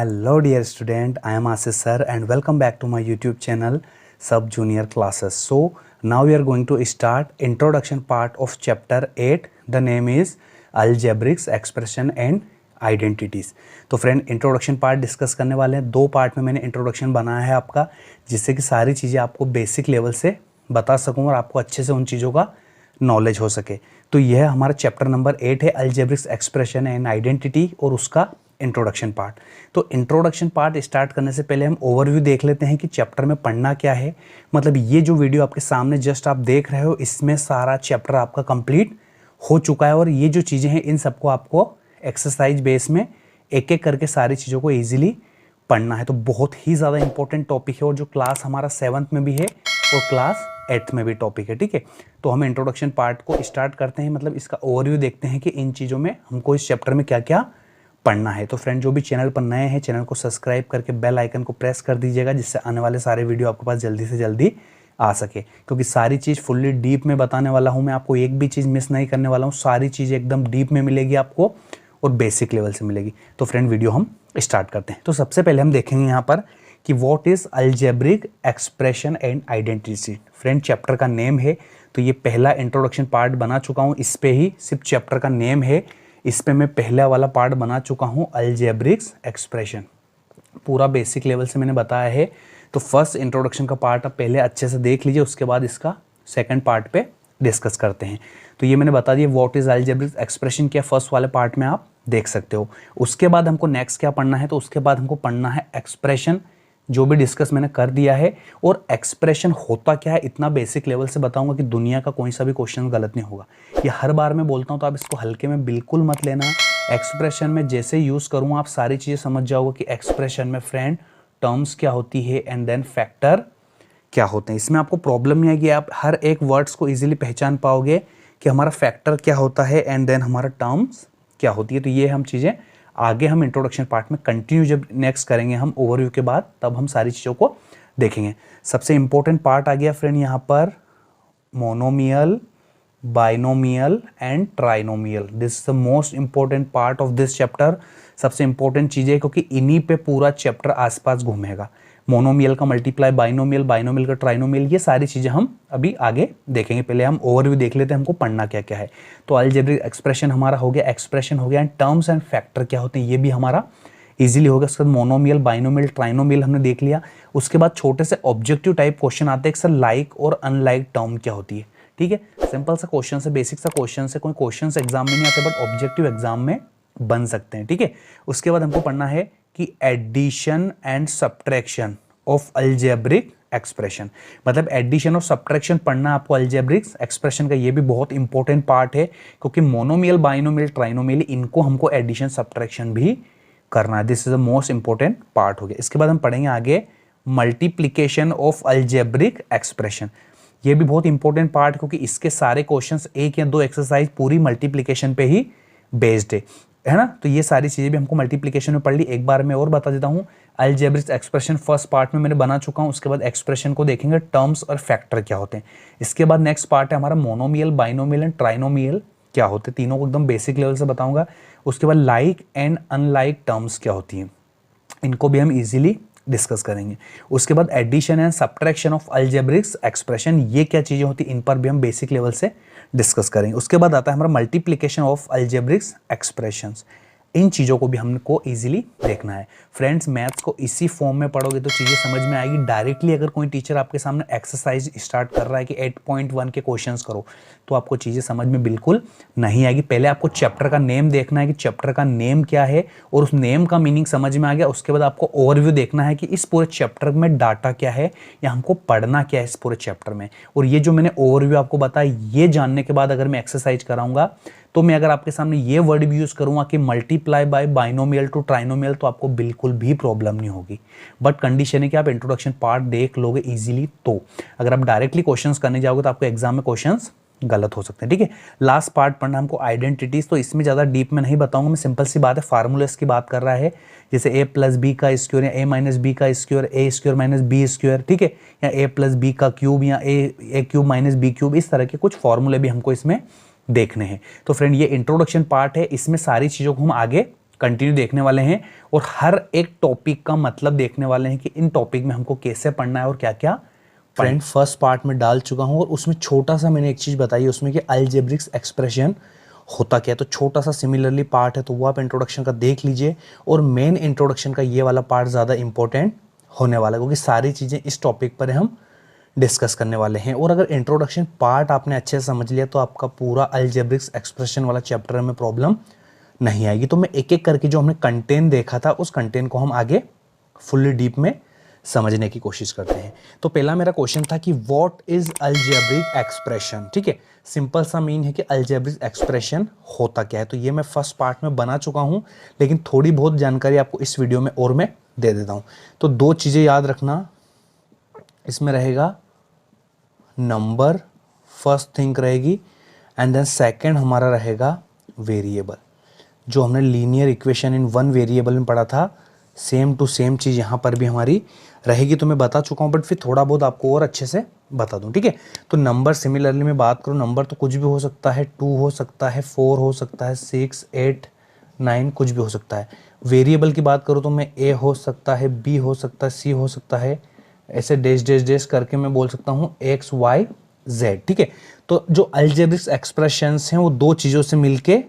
Hello dear student, I am Ashish sir and welcome back to my YouTube channel Sub Junior Classes. So now we are going to start introduction part of chapter 8. The name is Algebraic Expression and Identities. तो friend introduction part discuss करने वाले हैं। दो part में मैंने introduction बनाया है आपका, जिससे कि सारी चीज़ें आपको बेसिक लेवल से बता सकूँ और आपको अच्छे से उन चीज़ों का नॉलेज हो सके। तो यह हमारा चैप्टर नंबर 8 है, अल्जेब्रिक एक्सप्रेशन एंड आइडेंटिटी, और उसका इंट्रोडक्शन पार्ट। तो इंट्रोडक्शन पार्ट स्टार्ट करने से पहले हम ओवरव्यू देख लेते हैं कि चैप्टर में पढ़ना क्या है। मतलब ये जो वीडियो आपके सामने जस्ट आप देख रहे हो, इसमें सारा चैप्टर आपका कंप्लीट हो चुका है और ये जो चीज़ें हैं इन सबको आपको एक्सरसाइज बेस में एक एक करके सारी चीज़ों को ईजिली पढ़ना है। तो बहुत ही ज़्यादा इंपॉर्टेंट टॉपिक है और जो क्लास हमारा 7th में भी है और क्लास 8th में भी टॉपिक है, ठीक है। तो हम इंट्रोडक्शन पार्ट को स्टार्ट करते हैं, मतलब इसका ओवरव्यू देखते हैं कि इन चीज़ों में हमको इस चैप्टर में क्या क्या पढ़ना है। तो फ्रेंड, जो भी चैनल पर नए हैं, चैनल को सब्सक्राइब करके बेल आइकन को प्रेस कर दीजिएगा, जिससे आने वाले सारे वीडियो आपके पास जल्दी से जल्दी आ सके, क्योंकि सारी चीज़ फुल्ली डीप में बताने वाला हूँ मैं आपको। एक भी चीज़ मिस नहीं करने वाला हूँ, सारी चीज़ एकदम डीप में मिलेगी आपको और बेसिक लेवल से मिलेगी। तो फ्रेंड, वीडियो हम स्टार्ट करते हैं। तो सबसे पहले हम देखेंगे यहाँ पर कि what is algebraic expression and identity. Friend, chapter का नेम है, तो ये पहला इंट्रोडक्शन पार्ट बना चुका हूँ। इस पे ही सिर्फ चैप्टर का नेम है, इस पे मैं पहला वाला पार्ट बना चुका हूँ, अल्जेब्रिक एक्सप्रेशन। पूरा बेसिक लेवल से मैंने बताया है। तो फर्स्ट इंट्रोडक्शन का पार्ट आप पहले अच्छे से देख लीजिए, उसके बाद इसका सेकंड पार्ट पे डिस्कस करते हैं। तो ये मैंने बता दिया व्हाट इज़ अल्जेब्रिक एक्सप्रेशन, क्या फर्स्ट वाले पार्ट में आप देख सकते हो। उसके बाद हमको नेक्स्ट क्या पढ़ना है, तो उसके बाद हमको पढ़ना है एक्सप्रेशन, जो भी डिस्कस मैंने कर दिया है। और एक्सप्रेशन होता क्या है इतना बेसिक लेवल से बताऊंगा कि दुनिया का कोई सा भी क्वेश्चन गलत नहीं होगा। ये हर बार मैं बोलता हूँ, तो आप इसको हल्के में बिल्कुल मत लेना। एक्सप्रेशन में जैसे यूज़ करूँ आप सारी चीज़ें समझ जाओगे कि एक्सप्रेशन में फ्रेंड टर्म्स क्या होती है एंड देन फैक्टर क्या होते हैं। इसमें आपको प्रॉब्लम नहीं आएगी, आप हर एक वर्ड्स को ईजिली पहचान पाओगे कि हमारा फैक्टर क्या होता है एंड देन हमारा टर्म्स क्या होती है। तो ये हम चीज़ें आगे हम इंट्रोडक्शन पार्ट में कंटिन्यू जब नेक्स्ट करेंगे हम ओवरव्यू के बाद, तब हम सारी चीज़ों को देखेंगे। सबसे इंपॉर्टेंट पार्ट आ गया फ्रेंड यहाँ पर monomial, binomial and trinomial. This is the most important part of this chapter. सबसे इंपॉर्टेंट चीज़ें, क्योंकि इन्हीं पे पूरा चैप्टर आसपास घूमेगा। मोनोमियल का मल्टीप्लाई बाइनोमियल, बाइनोमियल का ट्राइनोमियल, ये सारी चीज़ें हम अभी आगे देखेंगे। पहले हम ओवरव्यू देख लेते हैं, हमको पढ़ना क्या क्या है। तो अलजेब्रिक एक्सप्रेशन हमारा हो गया, एक्सप्रेशन हो गया, एंड टर्म्स एंड फैक्टर क्या होते हैं ये भी हमारा इजीली होगा। उसके बाद मोनोमियल, बाइनोमियल, ट्राइनोमियल हमने देख लिया। उसके बाद छोटे से ऑब्जेक्टिव टाइप क्वेश्चन आते हैं, सर लाइक और अनलाइक टर्म क्या होती है, ठीक है। सिंपल सा क्वेश्चन से, बेसिक सा क्वेश्चन से, कोई क्वेश्चन एग्जाम में नहीं आते बट ऑब्जेक्टिव एग्जाम में बन सकते हैं, ठीक है। उसके बाद हमको पढ़ना है कि addition and subtraction of algebraic expression, मतलब एडिशन और सब्ट्रैक्शन पढ़ना आपको अलजेब्रिक एक्सप्रेशन का। ये भी बहुत इंपॉर्टेंट पार्ट है, क्योंकि मोनोमियल, बाइनोमियल, ट्राइनोमियल इनको हमको एडिशन सब्ट्रैक्शन भी करना है। This is the most important part हो गया। इसके बाद हम पढ़ेंगे आगे मल्टीप्लीकेशन ऑफ अलजेब्रिक एक्सप्रेशन। ये भी बहुत इंपॉर्टेंट पार्ट, क्योंकि इसके सारे क्वेश्चंस एक या दो एक्सरसाइज पूरी मल्टीप्लीकेशन पे ही बेस्ड है ना। तो ये सारी चीज़ें भी हमको मल्टीप्लिकेशन में पढ़ ली। एक बार मैं और बता देता हूँ, अलजेब्रिक एक्सप्रेशन फर्स्ट पार्ट में मैंने बना चुका हूँ। उसके बाद एक्सप्रेशन को देखेंगे, टर्म्स और फैक्टर क्या होते हैं। इसके बाद नेक्स्ट पार्ट है हमारा मोनोमियल, बाइनोमियल एंड ट्राइनोमियल क्या होते हैं, तीनों को एकदम बेसिक लेवल से बताऊंगा। उसके बाद लाइक एंड अनलाइक टर्म्स क्या होती हैं, इनको भी हम इजीली डिस्कस करेंगे। उसके बाद addition and subtraction of algebraic expression, ये क्या चीज़ें होती हैं, इन पर भी हम बेसिक लेवल से डिस्कस करेंगे। उसके बाद आता है हमारा मल्टीप्लिकेशन ऑफ अलजेब्रिक एक्सप्रेशंस। इन चीज़ों को भी हमको इजीली देखना है। फ्रेंड्स, मैथ्स को इसी फॉर्म में पढ़ोगे तो चीज़ें समझ में आएगी। डायरेक्टली अगर कोई टीचर आपके सामने एक्सरसाइज स्टार्ट कर रहा है कि 8.1 के क्वेश्चंस करो, तो आपको चीज़ें समझ में बिल्कुल नहीं आएगी। पहले आपको चैप्टर का नेम देखना है कि चैप्टर का नेम क्या है, और उस नेम का मीनिंग समझ में आ गया। उसके बाद आपको ओवरव्यू देखना है कि इस पूरे चैप्टर में डाटा क्या है या हमको पढ़ना क्या है इस पूरे चैप्टर में। और ये जो मैंने ओवरव्यू आपको बताया, ये जानने के बाद अगर मैं एक्सरसाइज कराऊंगा, तो मैं अगर आपके सामने ये वर्ड भी यूज़ करूंगा कि multiply by binomial to trinomial, तो आपको बिल्कुल भी प्रॉब्लम नहीं होगी। बट कंडीशन है कि आप इंट्रोडक्शन पार्ट देख लोगे इजीली। तो अगर आप डायरेक्टली क्वेश्चंस करने जाओगे तो आपको एग्जाम में क्वेश्चंस गलत हो सकते हैं, ठीक है। लास्ट पार्ट पढ़ना हमको आइडेंटिटीज। तो इसमें ज़्यादा डीप में नहीं बताऊंगा मैं, सिंपल सी बात है, फार्मूलेस की बात कर रहा है, जैसे a प्लस बी का स्क्वायर या a माइनस बी का स्क्वायर, ए स्क्वायर माइनस बी स्क्वायर, ठीक है, या a प्लस बी का क्यूब या ए क्यूब माइनस बी क्यूब, इस तरह के कुछ फॉर्मूले भी हमको इसमें देखने हैं। तो फ्रेंड, ये इंट्रोडक्शन पार्ट है, इसमें सारी चीज़ों को हम आगे कंटिन्यू देखने वाले हैं और हर एक टॉपिक का मतलब देखने वाले हैं कि इन टॉपिक में हमको कैसे पढ़ना है और क्या क्या। फ्रेंड फर्स्ट पार्ट में डाल चुका हूँ और उसमें छोटा सा मैंने एक चीज़ बताई उसमें कि अलजेब्रिक्स एक्सप्रेशन होता क्या है, तो छोटा सा सिमिलरली पार्ट है, तो वो आप इंट्रोडक्शन का देख लीजिए। और मेन इंट्रोडक्शन का ये वाला पार्ट ज़्यादा इंपॉर्टेंट होने वाला है क्योंकि सारी चीज़ें इस टॉपिक पर हम डिस्कस करने वाले हैं। और अगर इंट्रोडक्शन पार्ट आपने अच्छे से समझ लिया तो आपका पूरा अलजेब्रिक्स एक्सप्रेशन वाला चैप्टर में प्रॉब्लम नहीं आएगी। तो मैं एक एक करके जो हमने कंटेंट देखा था उस कंटेंट को हम आगे फुल्ली डीप में समझने की कोशिश करते हैं। तो पहला मेरा क्वेश्चन था कि व्हाट इज अलजेब्रिक एक्सप्रेशन। ठीक है, सिंपल सा मीन है कि अलजेब्रिक एक्सप्रेशन होता क्या है। तो ये मैं फर्स्ट पार्ट में बना चुका हूँ, लेकिन थोड़ी बहुत जानकारी आपको इस वीडियो में और मैं दे देता हूँ। तो दो चीज़ें याद रखना, इसमें रहेगा नंबर, फर्स्ट थिंग रहेगी, एंड देन सेकंड हमारा रहेगा वेरिएबल। जो हमने linear equation in one variable में पढ़ा था, सेम टू सेम चीज़ यहाँ पर भी हमारी रहेगी। तो मैं बता चुका हूँ, बट फिर थोड़ा बहुत आपको और अच्छे से बता दूँ। ठीक है, तो नंबर सिमिलरली मैं बात करूँ, नंबर तो कुछ भी हो सकता है, 2 हो सकता है, 4 हो सकता है, 6, 8, 9 कुछ भी हो सकता है। वेरिएबल की बात करूँ तो मैं ए हो सकता है, बी हो सकता है, सी हो सकता है, ऐसे डैश डैश डैश करके मैं बोल सकता हूँ एक्स वाई जेड। ठीक है, तो जो अलजेब्रिक एक्सप्रेशंस हैं वो दो चीज़ों से मिलके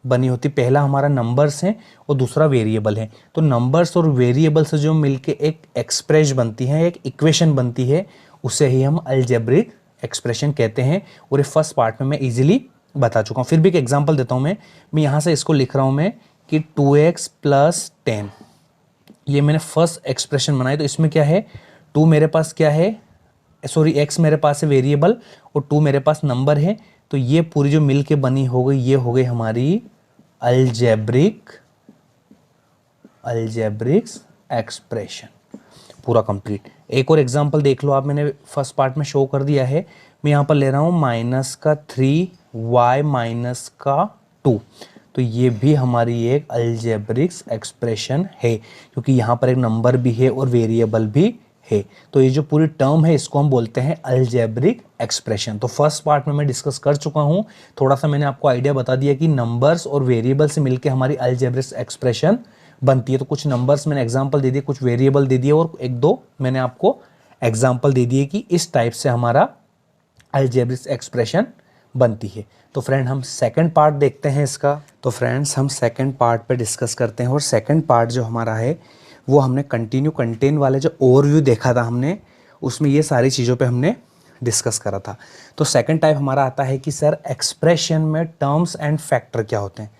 बनी होती, पहला हमारा नंबर्स हैं और दूसरा वेरिएबल है। तो नंबर्स और वेरिएबल से जो मिलके एक एक्सप्रेशन बनती है, एक इक्वेशन बनती है, उसे ही हम अलजेब्रिक एक्सप्रेशन कहते हैं। और ये फर्स्ट पार्ट में मैं इजीली बता चुका हूँ। फिर भी एक एग्जांपल देता हूँ मैं यहाँ से इसको लिख रहा हूँ मैं कि 2x + 10, ये मैंने फर्स्ट एक्सप्रेशन बनाई। तो इसमें क्या है, 2 मेरे पास क्या है, सॉरी x मेरे पास है वेरिएबल और 2 मेरे पास नंबर है। तो ये पूरी जो मिल के बनी हो गई, ये हो गई हमारी अलजेब्रिक्स एक्सप्रेशन, पूरा कंप्लीट। एक और एग्जांपल देख लो आप, मैंने फर्स्ट पार्ट में शो कर दिया है। मैं यहाँ पर ले रहा हूँ -3y - 2, तो ये भी हमारी एक अलजेब्रिक्स एक्सप्रेशन है क्योंकि यहाँ पर एक नंबर भी है और वेरिएबल भी है। तो ये जो पूरी टर्म है इसको हम बोलते हैं अलजेब्रिक एक्सप्रेशन। तो फर्स्ट पार्ट में मैं डिस्कस कर चुका हूँ, थोड़ा सा मैंने आपको आइडिया बता दिया कि नंबर्स और वेरिएबल से मिलके हमारी अलजेब्रिक एक्सप्रेशन बनती है। तो कुछ नंबर्स मैंने एग्जांपल दे दिए, कुछ वेरिएबल दे दिए और एक दो मैंने आपको एग्जांपल दे दिए कि इस टाइप से हमारा अलजेब्रिक एक्सप्रेशन बनती है। तो फ्रेंड हम सेकंड पार्ट देखते हैं इसका। तो फ्रेंड्स हम सेकंड पार्ट पे डिस्कस करते हैं और सेकंड पार्ट जो हमारा है वो हमने कंटिन्यू कंटेंट वाले जो ओवरव्यू देखा था हमने, उसमें ये सारी चीज़ों पे हमने डिस्कस करा था। तो सेकंड टाइप हमारा आता है कि सर एक्सप्रेशन में टर्म्स एंड फैक्टर क्या होते हैं।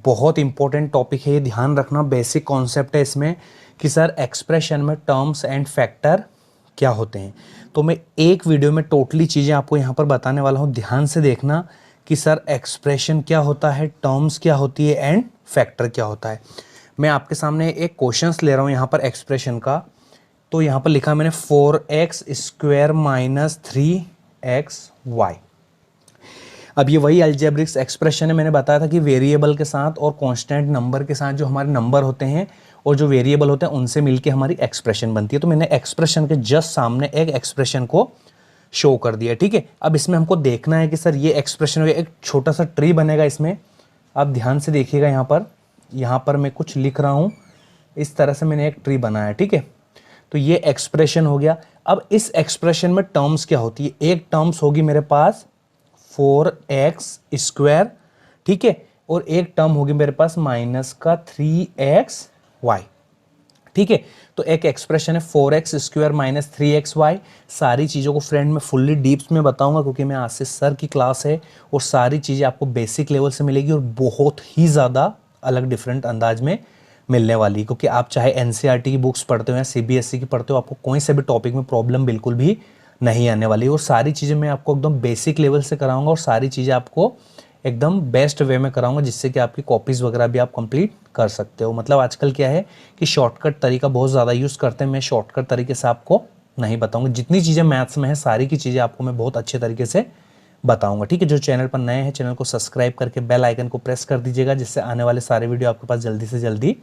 बहुत इंपॉर्टेंट टॉपिक है, ये ध्यान रखना, बेसिक कॉन्सेप्ट है इसमें कि सर एक्सप्रेशन में टर्म्स एंड फैक्टर क्या होते हैं। तो मैं एक वीडियो में टोटली चीज़ें आपको यहाँ पर बताने वाला हूँ, ध्यान से देखना कि सर एक्सप्रेशन क्या होता है, टर्म्स क्या होती है एंड फैक्टर क्या होता है। मैं आपके सामने एक क्वेश्चंस ले रहा हूँ यहाँ पर एक्सप्रेशन का। तो यहाँ पर लिखा मैंने 4x² - 3xy। अब ये वही अलजेब्रिक एक्सप्रेशन है, मैंने बताया था कि वेरिएबल के साथ और कांस्टेंट नंबर के साथ जो हमारे नंबर होते हैं और जो वेरिएबल होते हैं उनसे मिलके हमारी एक्सप्रेशन बनती है। तो मैंने एक्सप्रेशन के जस्ट सामने एक एक्सप्रेशन को शो कर दिया। ठीक है, अब इसमें हमको देखना है कि सर ये एक्सप्रेशन एक छोटा सा ट्री बनेगा इसमें। आप ध्यान से देखिएगा, यहाँ पर मैं कुछ लिख रहा हूँ, इस तरह से मैंने एक ट्री बनाया। ठीक है, तो ये एक्सप्रेशन हो गया। अब इस एक्सप्रेशन में टर्म्स क्या होती है, एक टर्म्स होगी मेरे पास 4x², ठीक है, और एक टर्म होगी मेरे पास -3xy। ठीक है, तो एक एक्सप्रेशन है 4x² - 3xy। सारी चीज़ों को फ्रेंड मैं फुल्ली डीप्स में बताऊंगा क्योंकि मैं आज से सर की क्लास है और सारी चीज़ें आपको बेसिक लेवल से मिलेगी और बहुत ही ज़्यादा अलग डिफरेंट अंदाज में मिलने वाली है। क्योंकि आप चाहे एनसीईआरटी की बुक्स पढ़ते हो या सीबीएसई की पढ़ते हो, आपको कोई से भी टॉपिक में प्रॉब्लम बिल्कुल भी नहीं आने वाली। और सारी चीज़ें मैं आपको एकदम बेसिक लेवल से कराऊंगा और सारी चीज़ें आपको एकदम बेस्ट वे में कराऊंगा जिससे कि आपकी कॉपीज़ वगैरह भी आप कंप्लीट कर सकते हो। मतलब आजकल क्या है कि शॉर्टकट तरीका बहुत ज़्यादा यूज़ करते हैं, मैं शॉर्टकट तरीके से आपको नहीं बताऊंगा। जितनी चीज़ें मैथ्स में है सारी की चीज़ें आपको मैं बहुत अच्छे तरीके से बताऊंगा। ठीक है, जो चैनल पर नए हैं चैनल को सब्सक्राइब करके बेल आइकन को प्रेस कर दीजिएगा जिससे आने वाले सारे वीडियो आपके पास जल्दी से जल्दी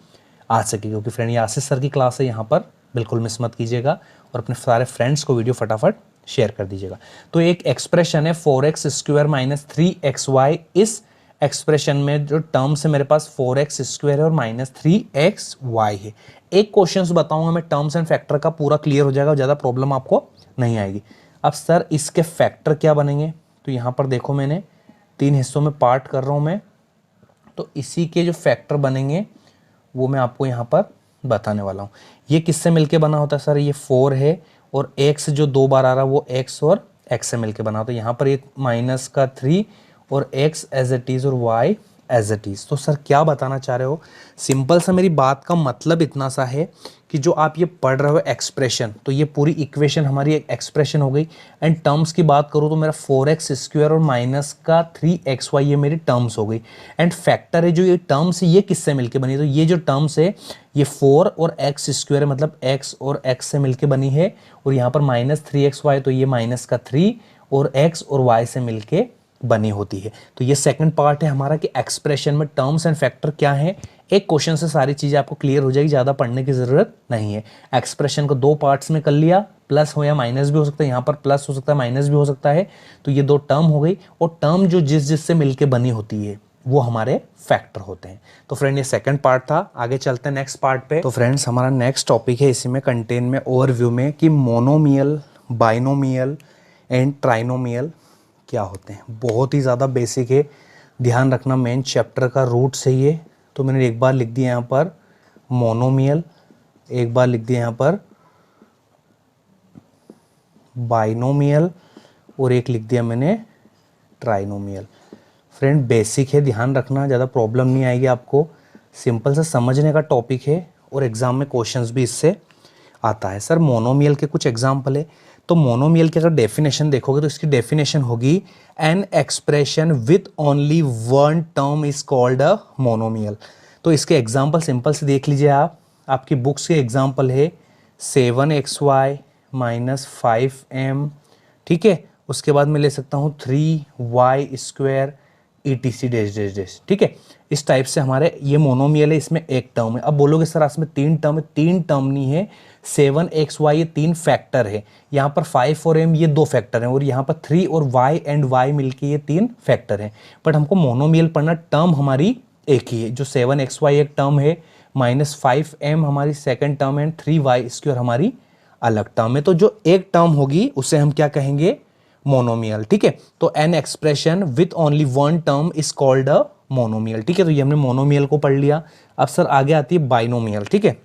आ सके। क्योंकि फ्रेंड ये आशीष सर की क्लास है, यहाँ पर बिल्कुल मिस मत कीजिएगा और अपने सारे फ्रेंड्स को वीडियो फटाफट शेयर कर दीजिएगा। तो एक एक्सप्रेशन है 4x² - 3xy। इस एक्सप्रेशन में जो टर्म्स है मेरे पास 4x² है और -3xy है। एक क्वेश्चन बताऊंगा मैं टर्म्स एंड फैक्टर का, पूरा क्लियर हो जाएगा, ज़्यादा प्रॉब्लम आपको नहीं आएगी। अब सर इसके फैक्टर क्या बनेंगे, तो यहाँ पर देखो मैंने 3 हिस्सों में पार्ट कर रहा हूँ मैं, तो इसी के जो फैक्टर बनेंगे वो मैं आपको यहाँ पर बताने वाला हूँ। ये किससे मिलके बना होता है सर, ये 4 है और x जो 2 बार आ रहा है वो x और x से मिलके बना होता है। यहाँ पर ये -3 और x एज इट इज़ और y एज इट इज़। तो सर क्या बताना चाह रहे हो, सिंपल सा मेरी बात का मतलब इतना सा है कि जो आप ये पढ़ रहे हो एक्सप्रेशन, तो ये पूरी इक्वेशन हमारी एक एक्सप्रेशन हो गई। एंड टर्म्स की बात करूँ तो मेरा 4x² और -3xy ये मेरी टर्म्स हो गई। एंड फैक्टर है जो ये टर्म्स है ये किससे मिलके बनी, तो ये जो टर्म्स है ये 4 और x² है, मतलब x और x से मिलके बनी है। और यहाँ पर -3xy तो ये -3 और x और y से मिलके बनी होती है। तो ये सेकंड पार्ट है हमारा कि एक्सप्रेशन में टर्म्स एंड फैक्टर क्या है। एक क्वेश्चन से सारी चीज़ें आपको क्लियर हो जाएगी, ज़्यादा पढ़ने की ज़रूरत नहीं है। एक्सप्रेशन को 2 पार्ट्स में कर लिया, प्लस हो या माइनस भी हो सकता है, यहाँ पर प्लस हो सकता है माइनस भी हो सकता है। तो ये 2 टर्म हो गई, और टर्म जो जिससे मिलके बनी होती है वो हमारे फैक्टर होते हैं। तो फ्रेंड ये सेकंड पार्ट था, आगे चलते हैं नेक्स्ट पार्ट पे। तो फ्रेंड्स हमारा नेक्स्ट टॉपिक है इसी में कंटेन में ओवरव्यू में कि मोनोमियल, बाइनोमियल एंड ट्राइनोमियल क्या होते हैं। बहुत ही ज़्यादा बेसिक है, ध्यान रखना, मेन चैप्टर का रूट से ये। तो मैंने एक बार लिख दिया यहाँ पर मोनोमियल, एक बार लिख दिया यहाँ पर बाइनोमियल और एक लिख दिया मैंने ट्राइनोमियल। फ्रेंड बेसिक है, ध्यान रखना, ज़्यादा प्रॉब्लम नहीं आएगी आपको, सिंपल से समझने का टॉपिक है और एग्जाम में क्वेश्चंस भी इससे आता है। सर मोनोमियल के कुछ एग्जाम्पल है, तो मोनोमियल की अगर डेफिनेशन देखोगे तो इसकी डेफिनेशन होगी an expression with only one term is called a monomial. तो इसके एग्जाम्पल सिंपल से देख लीजिए आप, आपकी बुक्स के एग्जाम्पल है 7xy -5m, ठीक है। उसके बाद मैं ले सकता हूँ 3y² ETC dash dash dash, ठीक है। इस टाइप से हमारे ये मोनोमियल है, इसमें एक टर्म है। अब बोलोगे सर इसमें 3 टर्म है, 3 टर्म नहीं है। 7xy ये 3 फैक्टर है, यहाँ पर 5 और m ये 2 फैक्टर हैं, और यहाँ पर 3 और y एंड y मिलके ये 3 फैक्टर हैं। बट हमको मोनोमियल पढ़ना, टर्म हमारी एक ही है, जो 7xy एक टर्म है, -5m हमारी सेकेंड टर्म है, 3y² हमारी अलग टर्म है। तो जो एक टर्म होगी उसे हम क्या कहेंगे, मोनोमियल, ठीक है। तो an expression with only one term is called a monomial, ठीक है। तो ये हमने मोनोमियल को पढ़ लिया। अब सर आगे आती है बाइनोमियल, ठीक है।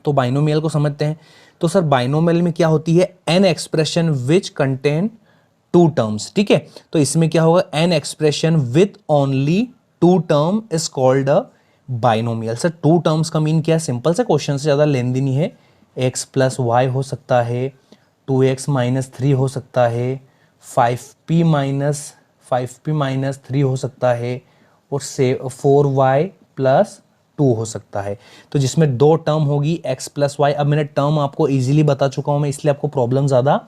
तो बाइनोमियल को समझते हैं। तो सर बाइनोमियल में क्या होती है, an expression which contain 2 terms, ठीक है। तो इसमें क्या होगा, an expression with only 2 term is called a binomial. Sir 2 terms का मीन क्या है, सिंपल से क्वेश्चन से ज़्यादा लेंदी नहीं है। x + y हो सकता है, 2x - 3 हो सकता है, 5p - 3 हो सकता है, और 4y + 2 हो सकता है। तो जिसमें 2 टर्म होगी x + y। अब मैंने टर्म आपको इजीली बता चुका हूँ मैं, इसलिए आपको प्रॉब्लम ज़्यादा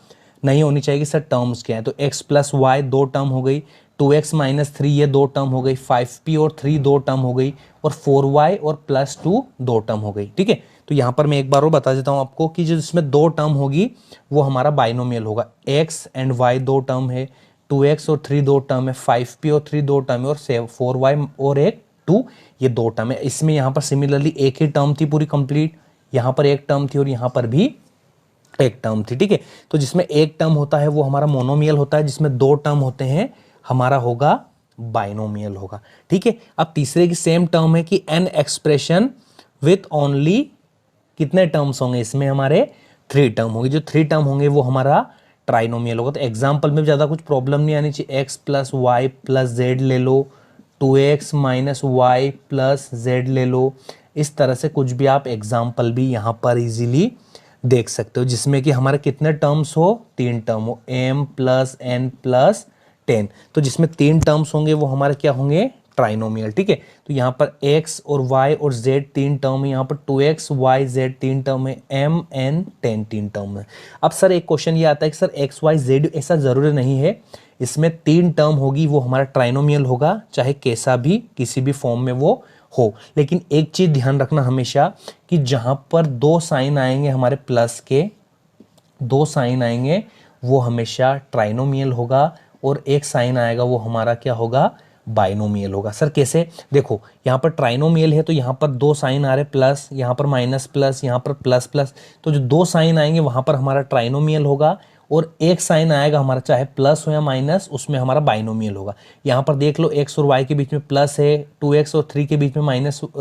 नहीं होनी चाहिए कि सर टर्म्स क्या है। तो x + y 2 टर्म हो गई, 2x - 3 ये 2 टर्म हो गई, 5p और 3 2 टर्म हो गई, और 4y और +2 2 टर्म हो गई, ठीक है। तो यहाँ पर मैं एक बार और बता देता हूँ आपको कि जो इसमें 2 टर्म होगी वो हमारा बाइनोमियल होगा। x एंड y 2 टर्म है, 2x और 3 2 टर्म है, 5p और 3 2 टर्म है, और 4y और 2 ये 2 टर्म है। इसमें यहाँ पर सिमिलरली एक ही टर्म थी पूरी कंप्लीट, यहाँ पर एक टर्म थी और यहाँ पर भी एक टर्म थी, ठीक है। तो जिसमें एक टर्म होता है वो हमारा मोनोमियल होता है, जिसमें 2 टर्म होते हैं हमारा होगा बाइनोमियल होगा, ठीक है। अब तीसरे की सेम टर्म है कि एन एक्सप्रेशन विथ ओनली कितने टर्म्स होंगे, इसमें हमारे 3 टर्म होंगे। जो 3 टर्म होंगे वो हमारा ट्राइनोमियल होगा। तो एग्जाम्पल में ज़्यादा कुछ प्रॉब्लम नहीं आनी चाहिए। x + y + z ले लो, 2x - y + z ले लो, इस तरह से कुछ भी आप एग्जाम्पल भी यहाँ पर इजीली देख सकते हो, जिसमें कि हमारे कितने टर्म्स हो, 3 टर्म हो, m + n + 10। तो जिसमें 3 टर्म्स होंगे वो हमारे क्या होंगे, ट्राइनोमियल, ठीक है। तो यहाँ पर x और y और z 3 टर्म है, यहाँ पर 2x y z 3 टर्म है, m n 10 3 टर्म है। अब सर एक क्वेश्चन ये आता है कि सर x y z, ऐसा जरूरी नहीं है, इसमें 3 टर्म होगी वो हमारा ट्राइनोमियल होगा, चाहे कैसा भी किसी भी फॉर्म में वो हो। लेकिन एक चीज ध्यान रखना हमेशा कि जहां पर 2 साइन आएंगे हमारे प्लस के, 2 साइन आएंगे वो हमेशा ट्राइनोमियल होगा, और एक साइन आएगा वो हमारा क्या होगा, बाइनोमियल होगा। सर कैसे? देखो यहाँ पर ट्राइनोमियल है तो यहाँ पर दो साइन आ रहे प्लस, यहाँ पर माइनस प्लस, यहाँ पर प्लस प्लस, तो जो दो साइन आएंगे वहाँ पर हमारा ट्राइनोमियल होगा, और एक साइन आएगा हमारा चाहे प्लस हो या माइनस, उसमें हमारा बाइनोमियल होगा। यहाँ पर देख लो x और y के बीच में प्लस है, 2x और 3 के बीच में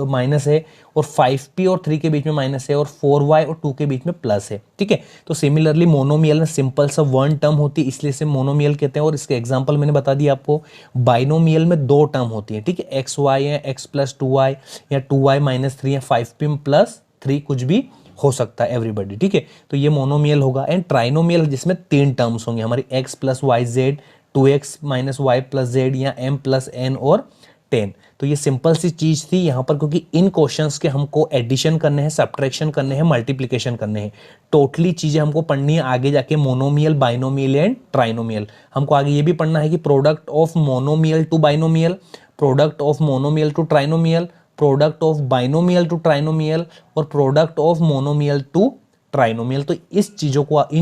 माइनस है, और 5p और 3 के बीच में माइनस है, और 4y और 2 के बीच में प्लस है। ठीक है, तो सिमिलरली मोनोमियल में सिंपल सा वन टर्म होती है, इसलिए इसे मोनोमियल कहते हैं। और इसके एग्जाम्पल मैंने बता दिया आपको। बाइनोमियल में दो टर्म होती है, ठीक है, एक्स वाई या x प्लस 2y या 2y माइनस 3 या 5p प्लस 3, कुछ भी हो सकता है एवरीबॉडी। ठीक है, तो ये मोनोमियल होगा। एंड ट्राइनोमियल जिसमें तीन टर्म्स होंगे हमारी, x plus y z, 2x minus y plus z, या m प्लस n और 10। तो ये सिंपल सी चीज थी यहाँ पर, क्योंकि इन क्वेश्चंस के हमको एडिशन करने हैं, सब्ट्रैक्शन करने हैं, मल्टीप्लिकेशन करने हैं, टोटली चीजें हमको पढ़नी है आगे जाके, मोनोमियल, बाइनोमियल एंड ट्राइनोमियल। हमको आगे ये भी पढ़ना है कि product of monomial to binomial, product of monomial to trinomial, product of binomial to trinomial, और product of monomial to trinomial. तो इन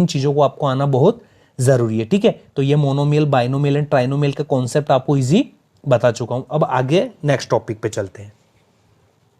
चीजों को आपको आना बहुत जरूरी है। ठीक है, तो ये मोनोमियल, बाइनोमियल एंड ट्राइनोमियल का कॉन्सेप्ट आपको इजी बता चुका हूं। अब आगे नेक्स्ट टॉपिक पे चलते हैं।